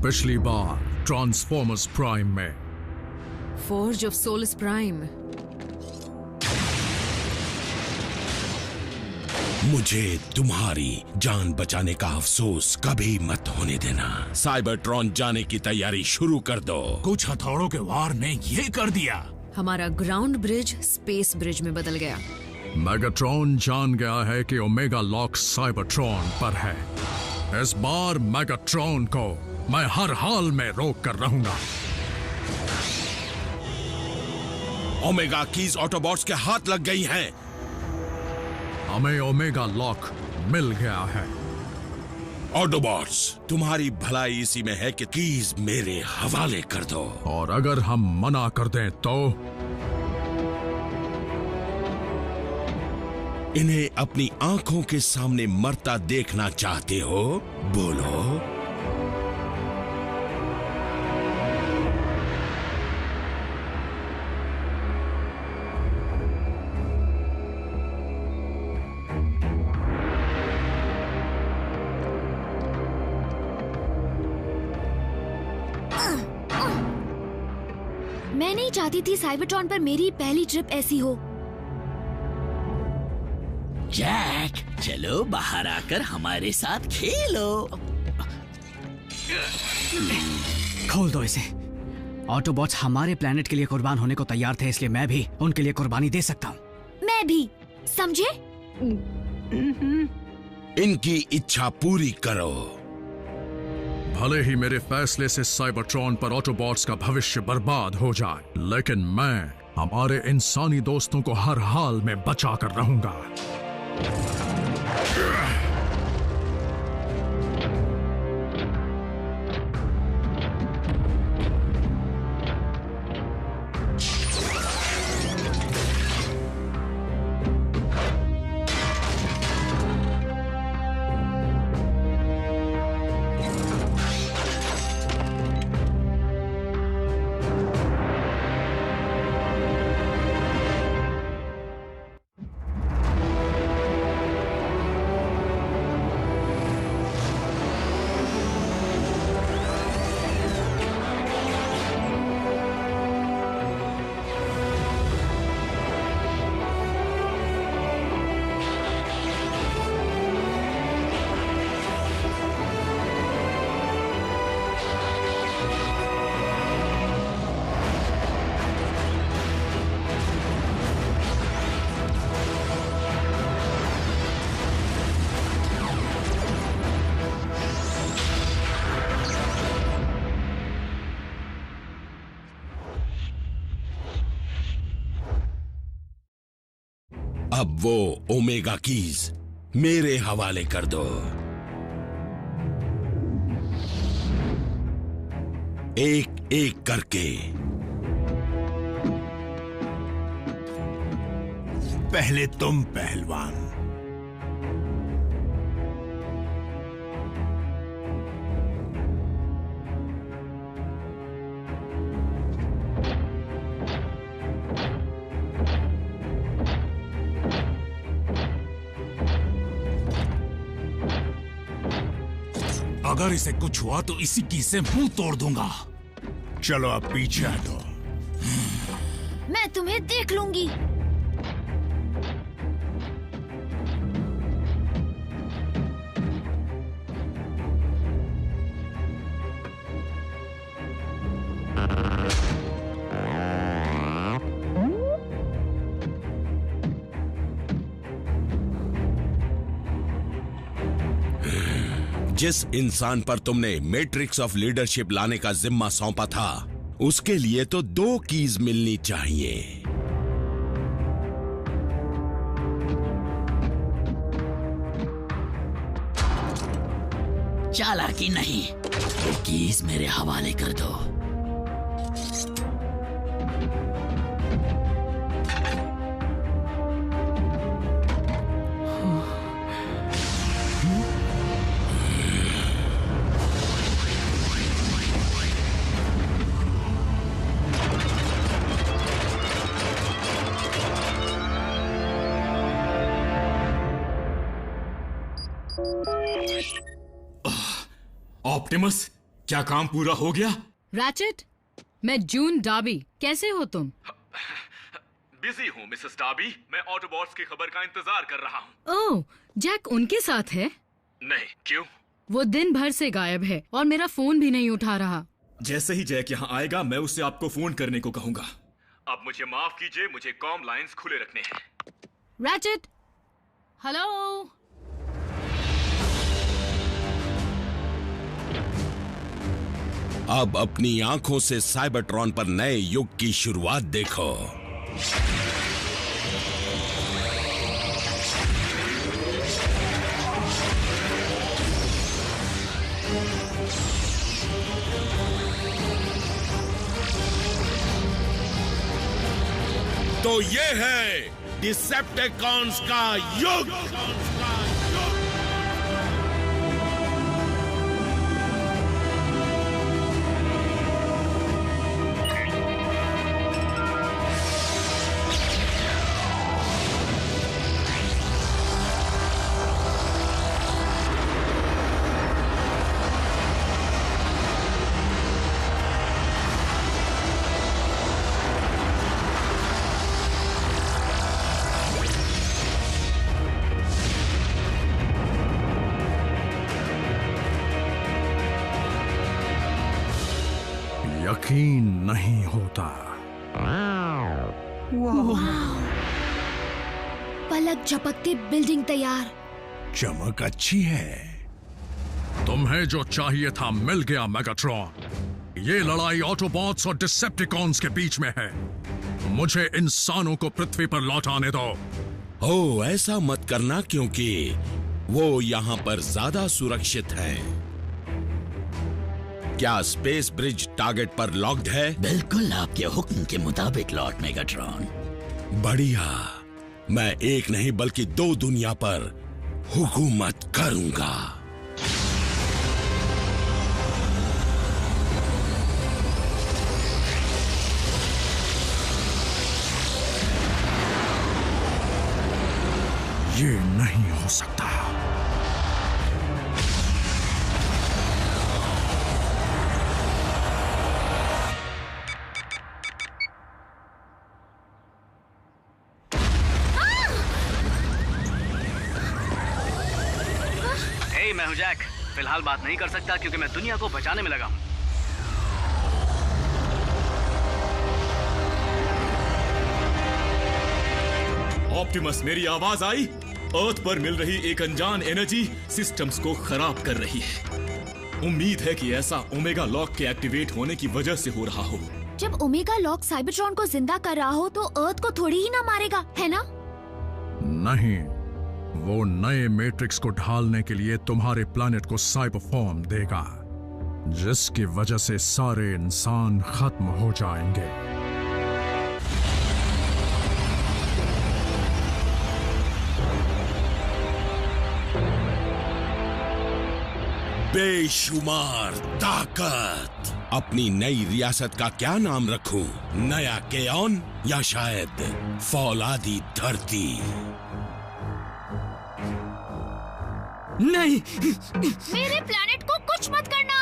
पिछली बार Transformers Prime में। Forge of Solus Prime. मुझे तुम्हारी जान बचाने का अफसोस कभी मत होने देना। साइबरट्रॉन जाने की तैयारी शुरू कर दो। कुछ हथौड़ों के वार ने ये कर दिया। हमारा ग्राउंड ब्रिज स्पेस ब्रिज में बदल गया। मेगाट्रॉन जान गया है कि ओमेगा लॉक साइबरट्रॉन पर है। इस बार मेगाट्रॉन को मैं हर हाल में रोक कर रहूंगा। ओमेगा कीज ऑटोबॉट्स के हाथ लग गई हैं। हमें ओमेगा लॉक मिल गया है। ऑटोबॉट्स, तुम्हारी भलाई इसी में है कि कीज मेरे हवाले कर दो। और अगर हम मना कर दें तो? इन्हें अपनी आंखों के सामने मरता देखना चाहते हो? बोलो। मैं नहीं चाहती थी साइबरट्रॉन पर मेरी पहली ट्रिप ऐसी हो। जैक, चलो बाहर आकर हमारे साथ खेलो। खोल दो इसे। ऑटोबॉट्स हमारे प्लेनेट के लिए कुर्बान होने को तैयार थे, इसलिए मैं भी उनके लिए कुर्बानी दे सकता हूँ। मैं भी, समझे? इनकी इच्छा पूरी करो। भले ही मेरे फैसले से साइबरट्रॉन पर ऑटोबॉट्स का भविष्य बर्बाद हो जाए, लेकिन मैं हमारे इंसानी दोस्तों को हर हाल में बचा कर रहूंगा। अब वो ओमेगा कीज मेरे हवाले कर दो। एक एक करके। पहले तुम पहलवान। अगर इसे कुछ हुआ तो इसी की से मुंह तोड़ दूंगा। चलो अब पीछे हटो। मैं तुम्हें देख लूंगी। जिस इंसान पर तुमने मैट्रिक्स ऑफ लीडरशिप लाने का जिम्मा सौंपा था, उसके लिए तो 2 कीज मिलनी चाहिए। चालाकी नहीं, ये कीज मेरे हवाले कर दो। ऑप्टिमस, क्या काम पूरा हो गया? रैचेट, मैं जून डार्बी। कैसे हो तुम? बिजी हूँ मिसेस डार्बी। मैं ऑटोबॉट्स की खबर का इंतजार कर रहा हूँ। ओह, जैक उनके साथ है? नहीं, क्यों? वो दिन भर से गायब है और मेरा फोन भी नहीं उठा रहा। जैसे ही जैक यहाँ आएगा मैं उससे आपको फोन करने को कहूंगा। अब मुझे माफ कीजिए, मुझे कॉम लाइंस खुले रखने हैं। Ratchet, hello. अब अपनी आंखों से साइबरट्रॉन पर नए युग की शुरुआत देखो। तो ये है डिसेप्टिकॉन्स का युग। यकीन नहीं होता। पलक झपकते बिल्डिंग तैयार। चमक अच्छी है। तुम्हें जो चाहिए था मिल गया मेगाट्रॉन। ये लड़ाई ऑटोबॉट्स और डिसेप्टिकॉन्स के बीच में है। मुझे इंसानों को पृथ्वी पर लौटाने दो। ओह, ऐसा मत करना क्योंकि वो यहाँ पर ज्यादा सुरक्षित हैं। क्या स्पेस ब्रिज टारगेट पर लॉक्ड है? बिल्कुल आपके हुक्म के मुताबिक लॉर्ड मेगाट्रॉन। बढ़िया। मैं एक नहीं बल्कि 2 दुनिया पर हुकूमत करूंगा। ये नहीं हो सकता। मैं हूं जैक। फिलहाल बात नहीं कर सकता क्योंकि मैं दुनिया को बचाने में लगा हूं। ऑप्टिमस, मेरी आवाज आई? अर्थ पर मिल रही एक अनजान एनर्जी सिस्टम्स को खराब कर रही है। उम्मीद है कि ऐसा ओमेगा लॉक के एक्टिवेट होने की वजह से हो रहा हो। जब ओमेगा लॉक साइबरट्रॉन को जिंदा कर रहा हो तो अर्थ को थोड़ी ही ना मारेगा, है ना? नहीं, वो नए मैट्रिक्स को ढालने के लिए तुम्हारे प्लैनेट को साइबर फॉर्म देगा, जिसकी वजह से सारे इंसान खत्म हो जाएंगे। बेशुमार ताकत। अपनी नई रियासत का क्या नाम रखूं? नया केओन या शायद फौलादी धरती? नहीं, मेरे प्लैनेट को कुछ मत करना।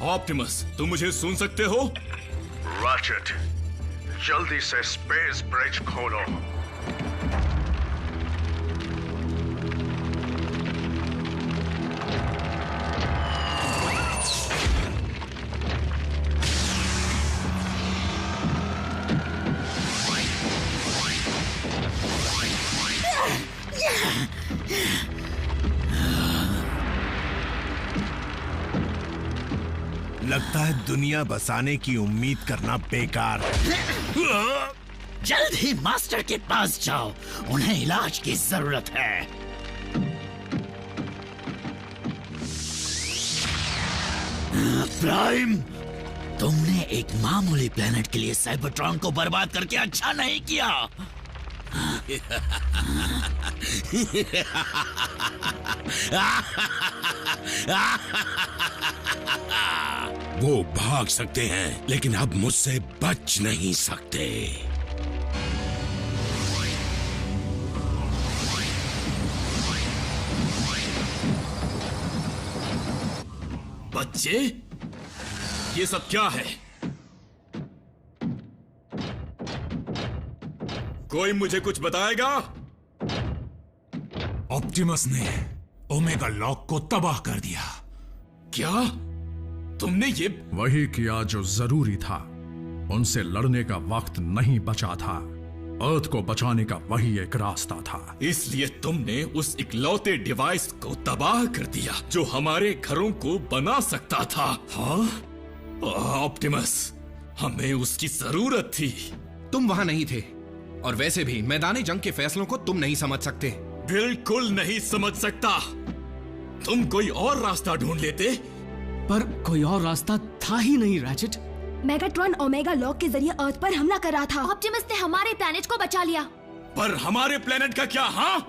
ऑप्टिमस, तुम मुझे सुन सकते हो? रैचेट, जल्दी से स्पेस ब्रिज खोलो। लगता है दुनिया बसाने की उम्मीद करना बेकार है। जल्द ही मास्टर के पास जाओ, उन्हें इलाज की जरूरत है। प्राइम, तुमने एक मामूली प्लेनेट के लिए साइबरट्रॉन को बर्बाद करके अच्छा नहीं किया। वो भाग सकते हैं, लेकिन अब मुझसे बच नहीं सकते। बच्चे, ये सब क्या है? कोई मुझे कुछ बताएगा? ऑप्टिमस ने ओमेगा लॉक को तबाह कर दिया। क्या तुमने ये? वही किया जो जरूरी था। उनसे लड़ने का वक्त नहीं बचा था। अर्थ को बचाने का वही एक रास्ता था। इसलिए तुमने उस इकलौते डिवाइस को तबाह कर दिया जो हमारे घरों को बना सकता था। हाँ ऑप्टिमस, हमें उसकी जरूरत थी। तुम वहां नहीं थे, और वैसे भी मैदानी जंग के फैसलों को तुम नहीं समझ सकते। बिल्कुल नहीं समझ सकता। तुम कोई और रास्ता ढूंढ लेते। पर कोई और रास्ता था ही नहीं रैचेट। मेगाट्रॉन ओमेगा लॉक के जरिए अर्थ पर हमला कर रहा था। ऑप्टिमस ने हमारे प्लेनेट को बचा लिया। पर हमारे प्लेनेट का क्या? हाँ,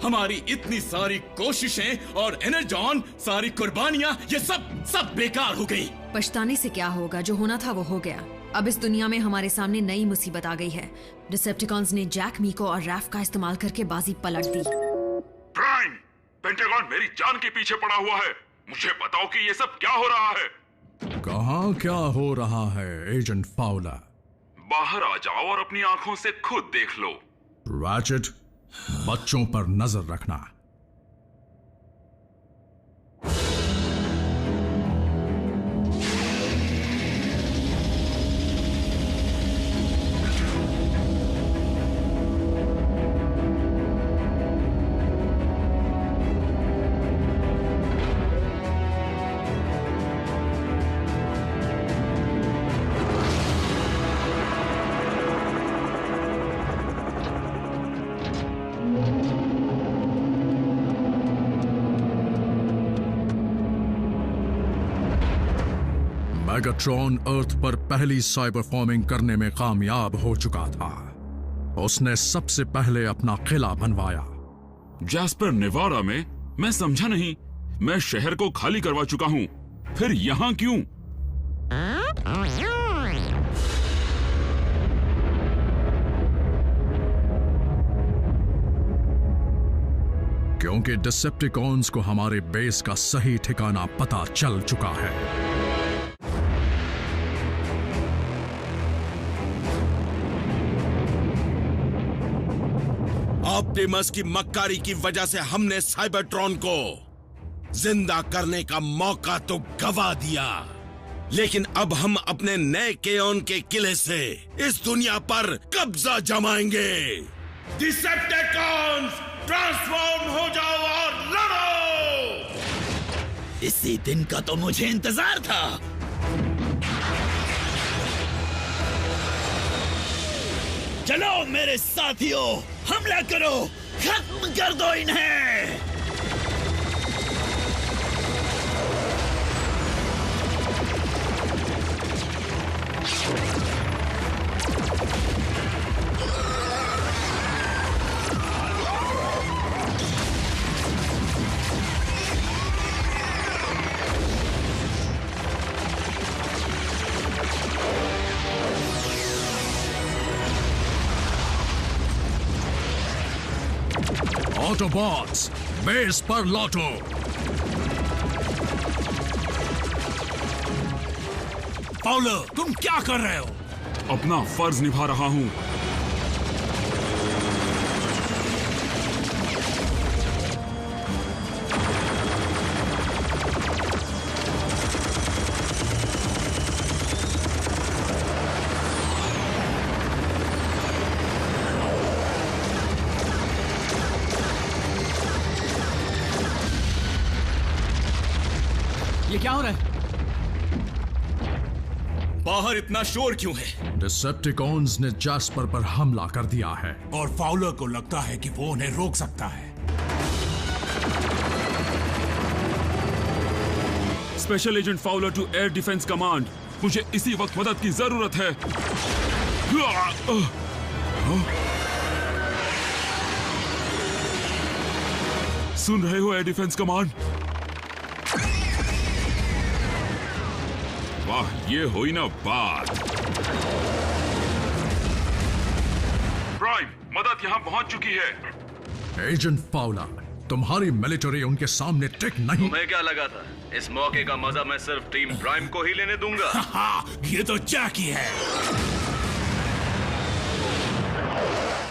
हमारी इतनी सारी कोशिशें और एनर्जॉन, सारी कुर्बानियां, ये सब बेकार हो गई। पछताने से क्या होगा? जो होना था वो हो गया। अब इस दुनिया में हमारे सामने नई मुसीबत आ गई है। डिसेप्टिकॉन्स ने जैक, मीको और रैफ का इस्तेमाल करके बाजी पलट दी। प्राइम, पेंटागन मेरी जान के पीछे पड़ा हुआ है। मुझे बताओ कि ये सब क्या हो रहा है? कहाँ क्या हो रहा है एजेंट फाउलर? बाहर आ जाओ और अपनी आंखों से खुद देख लो। रैचेट, बच्चों पर नजर रखना। मेगाट्रॉन अर्थ पर पहली साइबर फॉर्मिंग करने में कामयाब हो चुका था। उसने सबसे पहले अपना किला बनवाया। जैस्पर नेवाडा में? मैं समझा नहीं। मैं शहर को खाली करवा चुका हूँ, फिर यहाँ क्यों? क्योंकि डिसेप्टिकॉन्स को हमारे बेस का सही ठिकाना पता चल चुका है। ऑप्टिमस की मक्कारी की वजह से हमने साइबरट्रॉन को जिंदा करने का मौका तो गवा दिया, लेकिन अब हम अपने नए केओन के किले से इस दुनिया पर कब्जा जमाएंगे। डिसेप्टिकॉन्स, ट्रांसफॉर्म हो जाओ और लड़ो! इसी दिन का तो मुझे इंतजार था। चलो मेरे साथियों, हमला करो, खत्म कर दो इन्हें। ऑटोबॉट्स, बेस पर लौटो। फाउलर, तुम क्या कर रहे हो? अपना फर्ज निभा रहा हूँ। ये क्या हो रहा है? बाहर इतना शोर क्यों है? डिसेप्टिकॉन्स ने जैस्पर पर हमला कर दिया है और फाउलर को लगता है कि वो उन्हें रोक सकता है। Special agent Fowler to air defence command, मुझे इसी वक्त मदद की जरूरत है। सुन रहे हो एयर डिफेंस कमांड? वाह, ये हुई ना बात। प्राइम, मदद यहां पहुंच चुकी है। एजेंट फाउलर, तुम्हारी मिलिट्री उनके सामने टिक नहीं। तुम्हें क्या लगा था इस मौके का मजा मैं सिर्फ टीम प्राइम को ही लेने दूंगा? ये तो जैक ही है।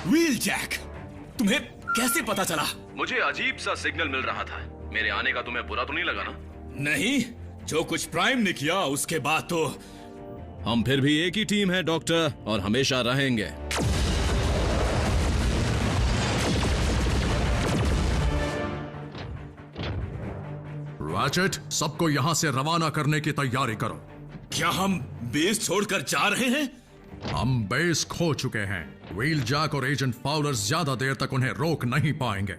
व्हील जैक, तुम्हें कैसे पता चला? मुझे अजीब सा सिग्नल मिल रहा था। मेरे आने का तुम्हें बुरा तो नहीं लगा ना? नहीं, जो कुछ प्राइम ने किया उसके बाद तो हम फिर भी एक ही टीम है डॉक्टर, और हमेशा रहेंगे। रैचेट, सबको यहाँ से रवाना करने की तैयारी करो। क्या हम बेस छोड़कर जा रहे हैं? हम बेस खो चुके हैं। व्हील जैक और एजेंट फाउलर ज्यादा देर तक उन्हें रोक नहीं पाएंगे।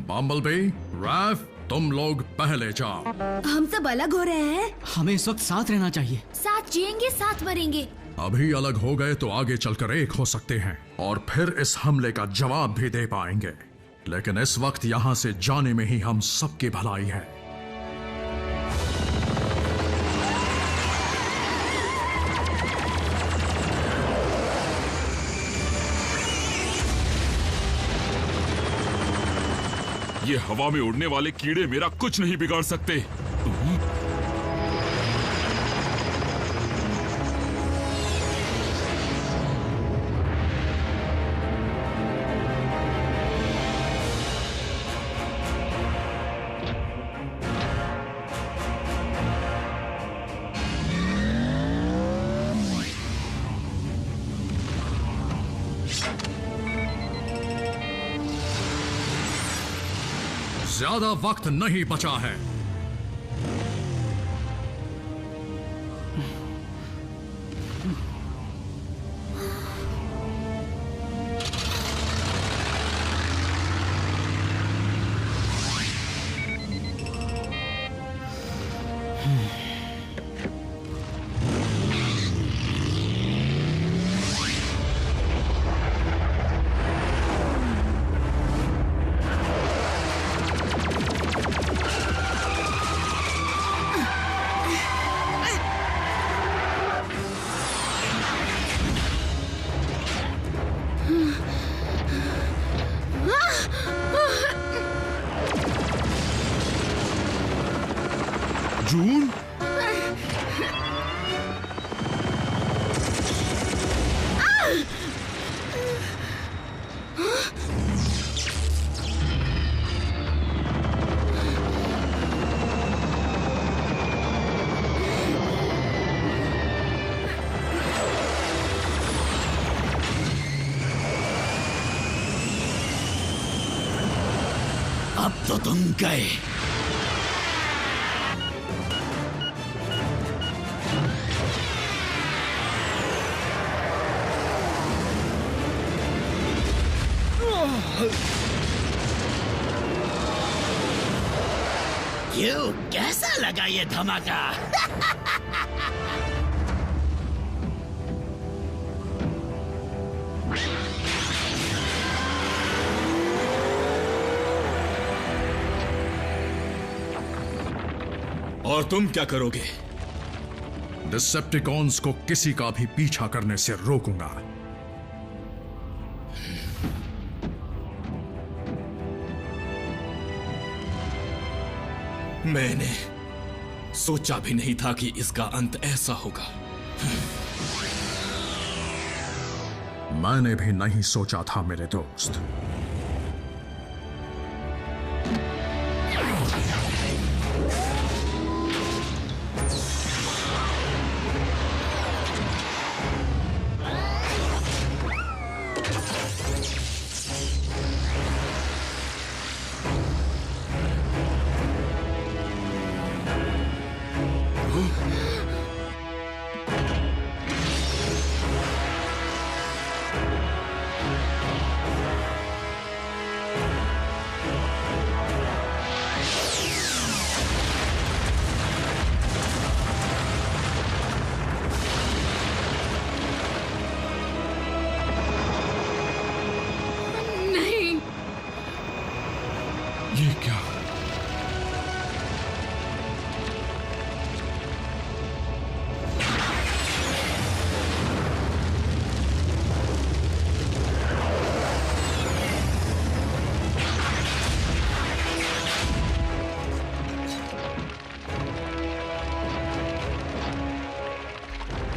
बम्बलबी, रैफ, तुम लोग पहले जाओ। हम सब अलग हो रहे हैं। हमें इस वक्त साथ रहना चाहिए। साथ जिएंगे, साथ मरेंगे। अभी अलग हो गए तो आगे चलकर एक हो सकते हैं और फिर इस हमले का जवाब भी दे पाएंगे। लेकिन इस वक्त यहाँ से जाने में ही हम सबकी भलाई है। ये हवा में उड़ने वाले कीड़े मेरा कुछ नहीं बिगाड़ सकते। ज्यादा वक्त नहीं बचा है। जून, अब तो तुम गए। क्यों, कैसा लगा ये धमाका? और तुम क्या करोगे? डिसेप्टिकॉन्स को किसी का भी पीछा करने से रोकूंगा। मैंने सोचा भी नहीं था कि इसका अंत ऐसा होगा। मैंने भी नहीं सोचा था मेरे दोस्त। ये क्या?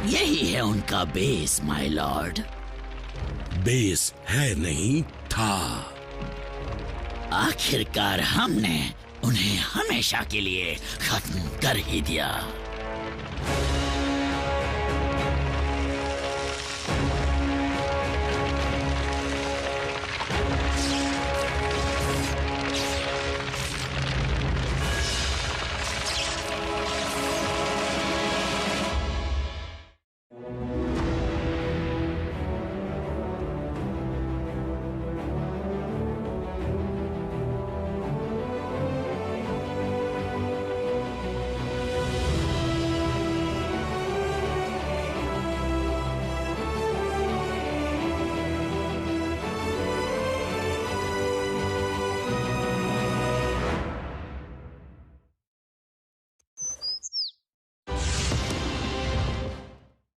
यही है उनका बेस, माय लॉर्ड। बेस है नहीं था। आखिरकार हमने उन्हें हमेशा के लिए खत्म कर ही दिया।